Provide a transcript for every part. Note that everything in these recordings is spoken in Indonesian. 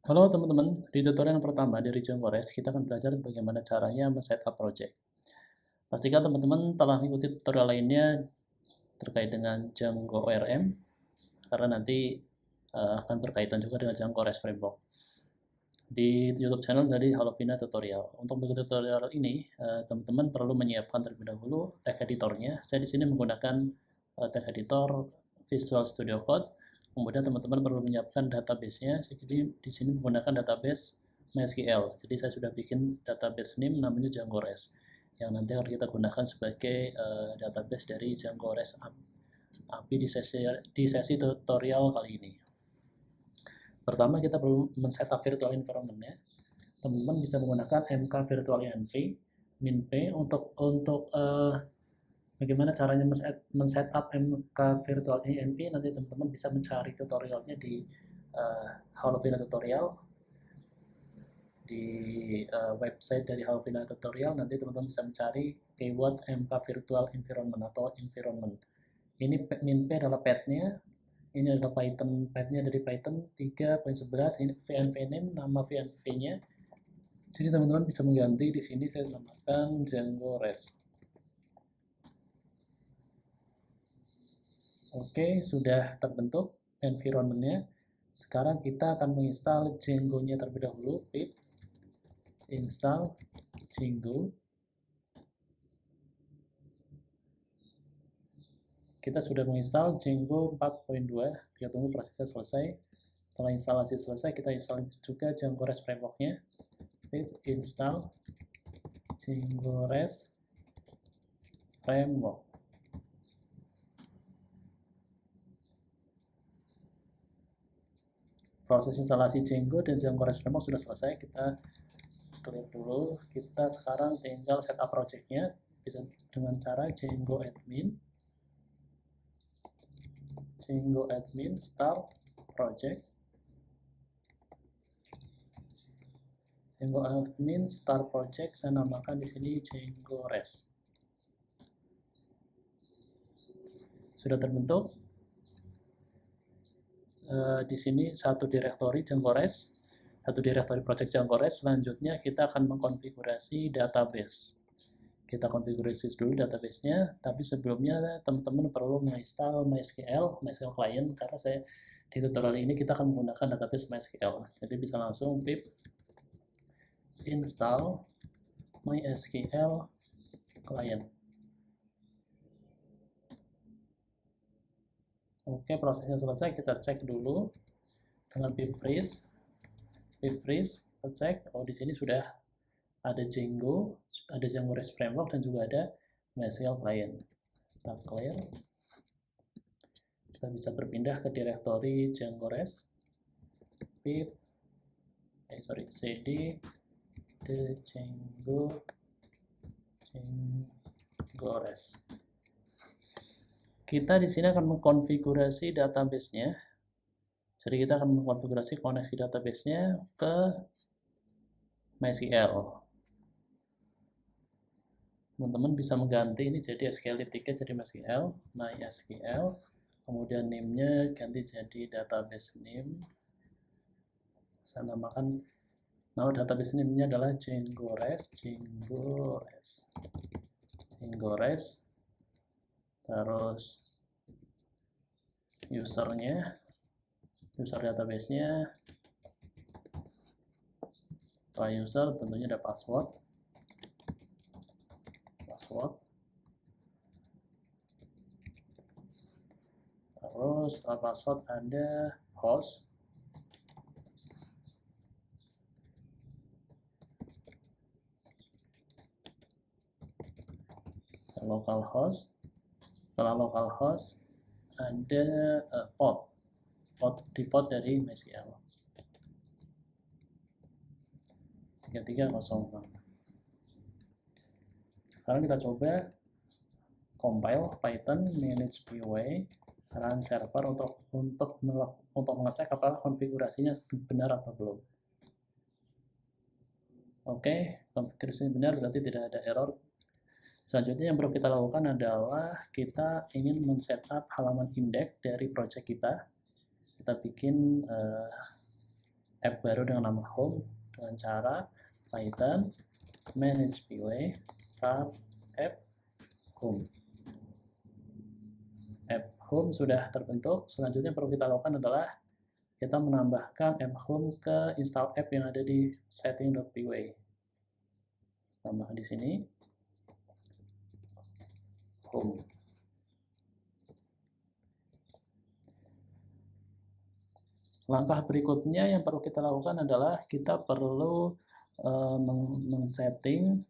Halo teman-teman, di tutorial yang pertama di Region Forest kita akan belajar bagaimana caranya men-setup project. Pastikan teman-teman telah mengikuti tutorial lainnya terkait dengan Django ORM, karena nanti akan berkaitan juga dengan Django REST Framework. Di YouTube channel dari Halovina Tutorial. Untuk mengikuti tutorial ini, teman-teman perlu menyiapkan terlebih dahulu tag editornya. Saya di sini menggunakan tag editor Visual Studio Code. Kemudian teman-teman perlu menyiapkan database-nya. Jadi di sini menggunakan database MySQL. Jadi saya sudah bikin database name namanya Django REST yang nanti akan kita gunakan sebagai database dari Django REST API di sesi tutorial kali ini. Pertama kita perlu men-setup virtual environment-nya. Teman-teman bisa menggunakan mk virtual env min-p untuk bagaimana caranya men-setup mk virtual env. Nanti teman-teman bisa mencari tutorialnya di Halovina Tutorial, di website dari Halovina Tutorial. Nanti teman-teman bisa mencari keyword mk virtual environment atau environment. Ini min-p adalah path-nya. Ini adalah Python, path-nya dari Python 3.11. Ini VNV name, nama VNV-nya. Jadi teman-teman bisa mengganti di sini, saya namakan Django REST. Oke, sudah terbentuk environment-nya. Sekarang kita akan menginstal Django-nya terlebih dahulu. Pip install Django. Kita sudah menginstal Django 4.2. Kita tunggu prosesnya selesai. Setelah instalasi selesai, kita install juga Django REST Framework-nya. Pip install Django REST Framework. Proses instalasi Django dan Django REST Framework sudah selesai. Kita clear dulu. Kita sekarang tinggal setup project-nya. Bisa dengan cara Django admin start project. Django admin start project, saya namakan di sini Django REST. Sudah terbentuk. Di sini satu direktori Django REST, satu direktori project Django REST. Selanjutnya kita akan mengkonfigurasi database. Kita konfigurasi dulu database-nya, tapi sebelumnya teman-teman perlu menginstal MySQL client, karena saya di tutorial ini kita akan menggunakan database MySQL. Jadi bisa langsung pip install MySQL client. Oke, prosesnya selesai. Kita cek dulu dengan pip freeze. Kita cek. Oh, di sini sudah ada Django REST Framework, dan juga ada MySQL client. Kita clear. Kita bisa berpindah ke direktori Django REST. Pip cd Django REST. Kita di sini akan mengkonfigurasi database-nya. Jadi kita akan mengkonfigurasi koneksi database-nya ke MySQL. Teman-teman bisa mengganti ini jadi SQLite ticket jadi MySQL. Kemudian name-nya ganti jadi database name. Saya namakan nama database name-nya adalah Django REST. Terus user database-nya, setelah user tentunya ada password. Terus setelah password ada host. Localhost. Setelah localhost ada port default dari MySQL 3306. Sekarang kita coba compile Python manage PY run server untuk mengecek apakah konfigurasinya benar atau belum. Oke, konfigurasinya benar, berarti tidak ada error. Selanjutnya yang perlu kita lakukan adalah kita ingin men-setup halaman index dari project kita. Kita bikin app baru dengan nama home dengan cara Python manage py start app home. App home sudah terbentuk. Selanjutnya perlu kita lakukan adalah kita menambahkan app home ke install app yang ada di setting.py. Tambah di sini home. Langkah berikutnya yang perlu kita lakukan adalah kita perlu men-setting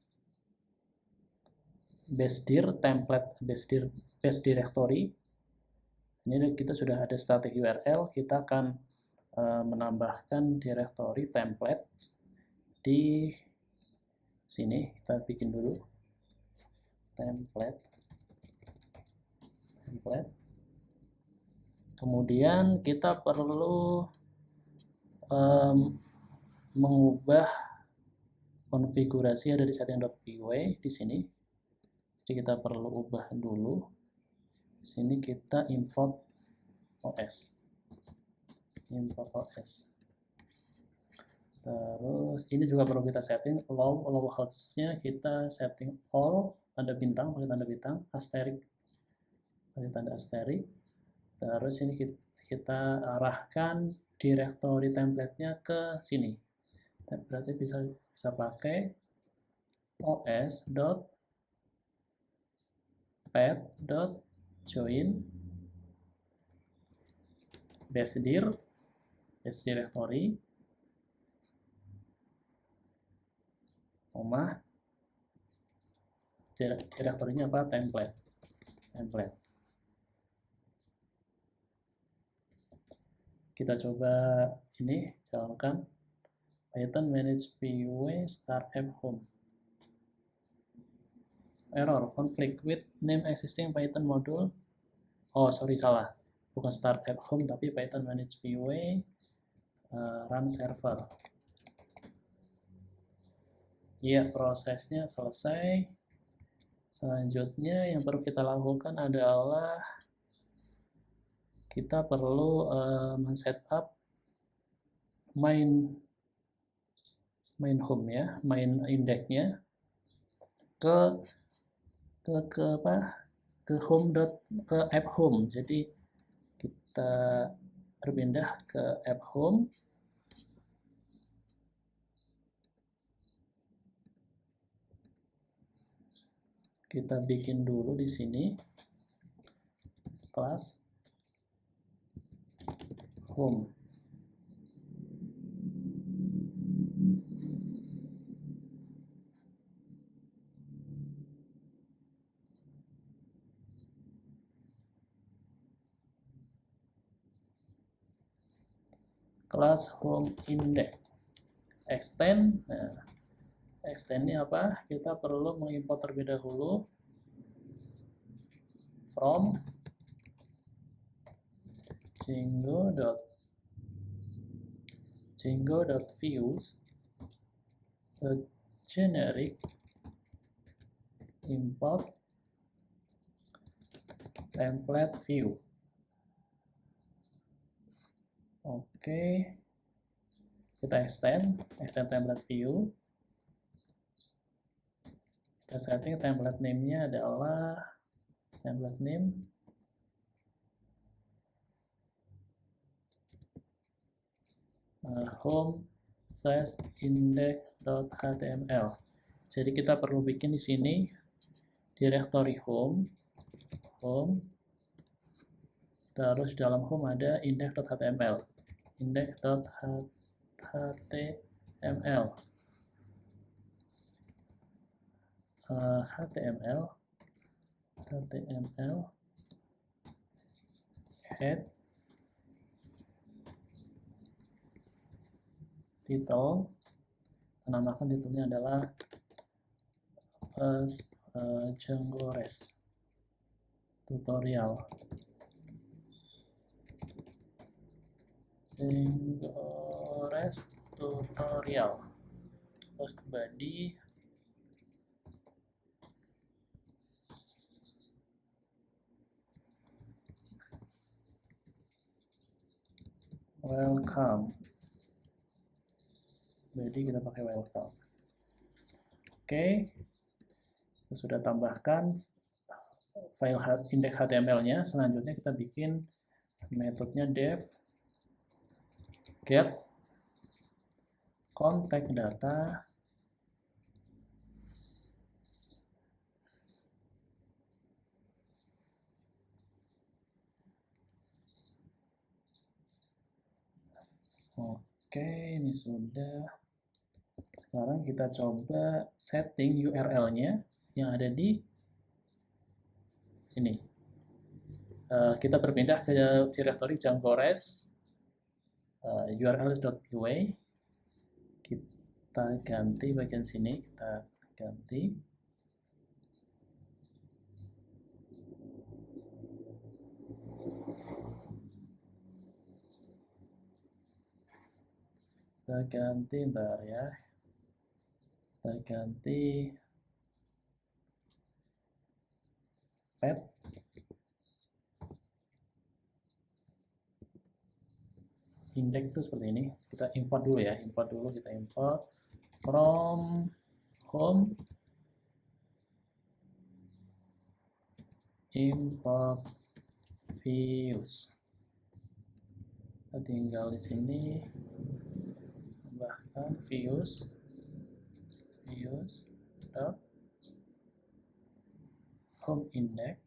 base template base directory. Ini kita sudah ada static URL, kita akan menambahkan directory template di sini. Kita bikin dulu template. Kemudian kita perlu mengubah konfigurasi ada di setting.py di sini. Jadi kita perlu ubah dulu. Di sini kita import OS. Terus ini juga perlu kita setting allow hosts-nya kita setting all, tanda bintang, pakai tanda bintang, asterisk, pakai tanda asterisk. Terus ini kita arahkan directory template-nya ke sini. Berarti bisa pakai os.pad.join base directory, direktorinya apa? Template. Kita coba ini jalankan Python manage py start app home. Error, conflict with name existing Python module. Oh, sorry, salah. Bukan start app home, tapi Python manage py run server. Ya, prosesnya selesai. Selanjutnya yang perlu kita lakukan adalah kita perlu men-setup main home ya, main indexnya ke app home. Jadi kita berpindah ke app home. Kita bikin dulu di sini kelas home. Kelas home index extend. Nah, extendnya apa? Kita perlu mengimport terlebih dahulu from Django.views generic import template view. Oke, kita extend template view. Kita setting template name-nya adalah template name home index.html. Jadi kita perlu bikin di sini directory home, terus dalam home ada index.html, HTML head title, namakan titelnya adalah Django REST tutorial. Post body welcome Jadi kita pakai welcome. Oke, kita sudah tambahkan file index HTML-nya. Selanjutnya kita bikin metodenya def get contact data Oke, ini sudah. Sekarang kita coba setting URL-nya yang ada di sini. Kita berpindah ke directory Django.res url.py. Kita ganti bagian sini, kita ganti. Kita ganti, ntar ya. Kita ganti path. Index itu seperti ini. Kita import dulu ya. Kita import from home import views. Kita tinggal di sini tambahkan views dot home index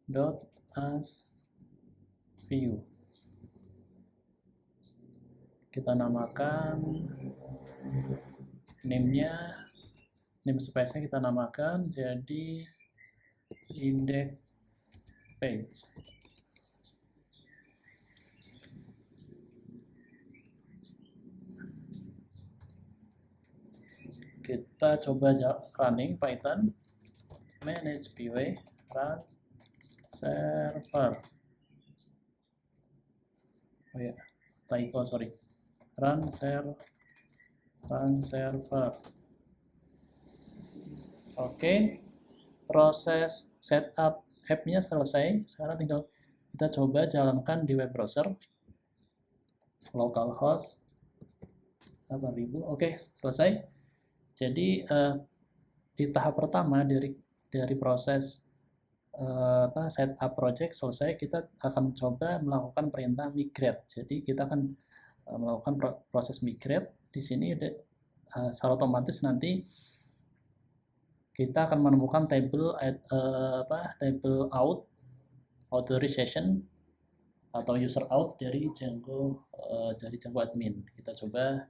dot as view. Kita namakan name space-nya kita namakan jadi index page. Kita coba running Python manage py run server. Oh ya, typo, sorry. Run server. Oke, proses setup app-nya selesai. Sekarang tinggal kita coba jalankan di web browser. Localhost 8000. Oke, selesai. Jadi di tahap pertama dari proses setup project selesai, kita akan coba melakukan perintah migrate. Jadi kita akan melakukan proses migrate. Di sini secara otomatis nanti kita akan menemukan table out authorization atau user out dari Django admin. Kita coba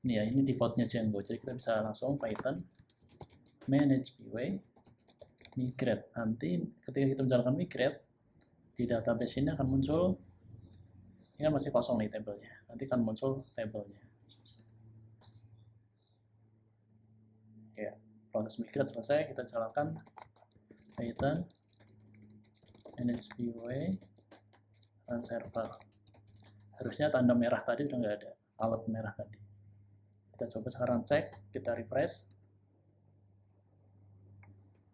ini ya, ini defaultnya Django. Jadi kita bisa langsung Python manage py migrate. Nanti ketika kita menjalankan migrate, di database ini akan muncul, ini kan masih kosong nih tabelnya, nanti akan muncul tabelnya. Oke, proses migrate selesai, kita jalankan Python manage py run server. Harusnya tanda merah tadi udah nggak ada, alert merah tadi. Kita coba sekarang cek, kita refresh.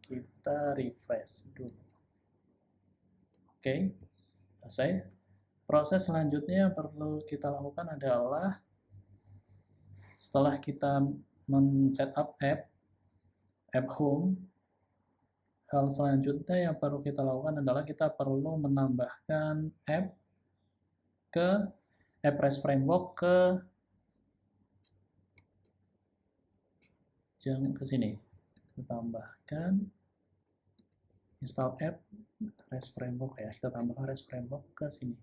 Kita refresh dulu. Oke, selesai. Proses selanjutnya yang perlu kita lakukan adalah setelah kita men-setup app home, hal selanjutnya yang perlu kita lakukan adalah kita perlu menambahkan app framework ke sini. Kita tambahkan install app REST framework ya. Kita tambahkan REST framework ke sini.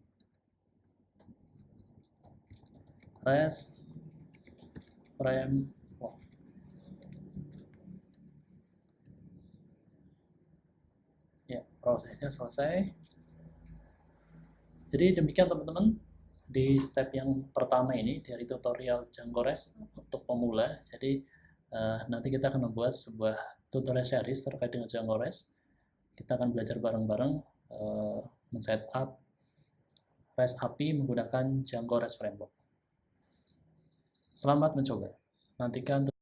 REST framework. Ya, prosesnya selesai. Jadi demikian teman-teman di step yang pertama ini dari tutorial Django.res untuk pemula. Jadi nanti kita akan membuat sebuah tutorial series terkait dengan Django.res. Kita akan belajar bareng-bareng men-setup REST API menggunakan Django.res framework. Selamat mencoba. Nantikan